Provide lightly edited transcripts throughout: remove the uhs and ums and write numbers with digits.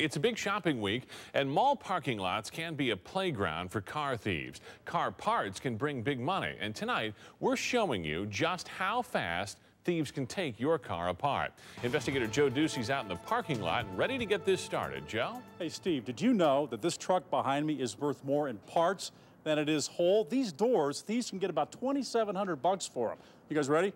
It's a big shopping week, and mall parking lots can be a playground for car thieves. Car parts can bring big money, and tonight we're showing you just how fast thieves can take your car apart. Investigator Joe Ducey's out in the parking lot and ready to get this started. Joe? Hey, Steve, did you know that this truck behind me is worth more in parts than it is whole? These doors, thieves can get about $2,700 for them. You guys ready?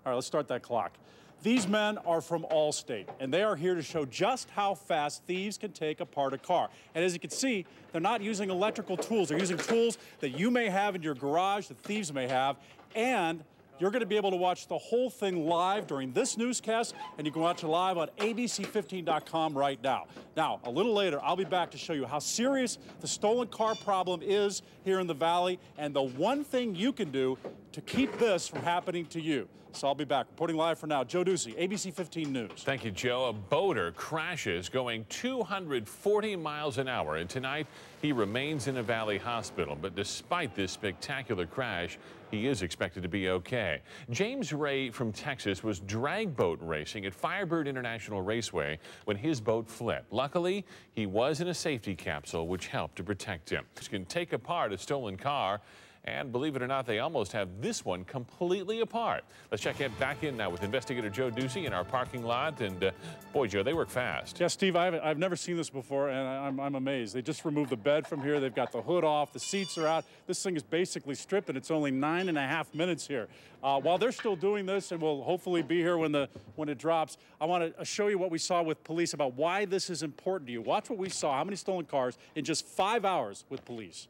All right, let's start that clock. These men are from Allstate, and they are here to show just how fast thieves can take apart a car. And as you can see, they're not using electrical tools. They're using tools that you may have in your garage, that thieves may have, and you're going to be able to watch the whole thing live during this newscast, and you can watch it live on abc15.com right now. Now, a little later, I'll be back to show you how serious the stolen car problem is here in the Valley, and the one thing you can do to keep this from happening to you. So I'll be back. Reporting live for now, Joe Ducey, ABC 15 News. Thank you, Joe. A boater crashes going 240 miles an hour, and tonight he remains in a Valley hospital. But despite this spectacular crash, he is expected to be okay. James Ray from Texas was drag boat racing at Firebird International Raceway when his boat flipped. Luckily, he was in a safety capsule, which helped to protect him. He can take apart a stolen car, and believe it or not, they almost have this one completely apart. Let's check back in now with Investigator Joe Ducey in our parking lot. And boy, Joe, they work fast. Yeah, Steve, I've never seen this before, and I'm amazed. They just removed the bed from here. They've got the hood off. The seats are out. This thing is basically stripped, and it's only 9.5 minutes here. While they're still doing this, and we'll hopefully be here when it drops, I want to show you what we saw with police about why this is important to you. Watch what we saw. How many stolen cars in just 5 hours with police?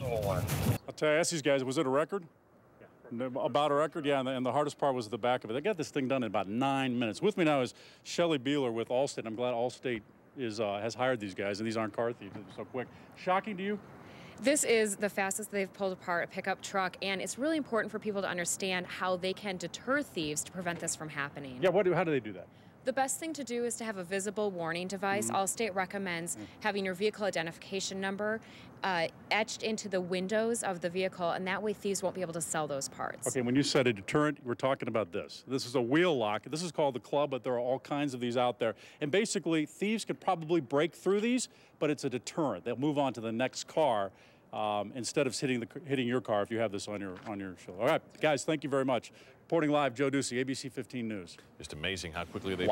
I'll tell you, I asked these guys, was it a record? Yeah. About a record? Yeah, and the hardest part was the back of it. They got this thing done in about 9 minutes. With me now is Shelly Beeler with Allstate. I'm glad Allstate has hired these guys, and these aren't car thieves. They're so quick. Shocking to you? This is the fastest they've pulled apart a pickup truck, and it's really important for people to understand how they can deter thieves to prevent this from happening. Yeah, how do they do that? The best thing to do is to have a visible warning device. Allstate recommends having your vehicle identification number etched into the windows of the vehicle, and that way thieves won't be able to sell those parts. Okay, when you said a deterrent, we're talking about this. This is a wheel lock. This is called the Club, but there are all kinds of these out there. And basically, thieves can probably break through these, but it's a deterrent. They'll move on to the next car instead of hitting your car if you have this on your shoulder. All right, guys, thank you very much. Reporting live, Joe Ducey, ABC 15 News. Just amazing how quickly they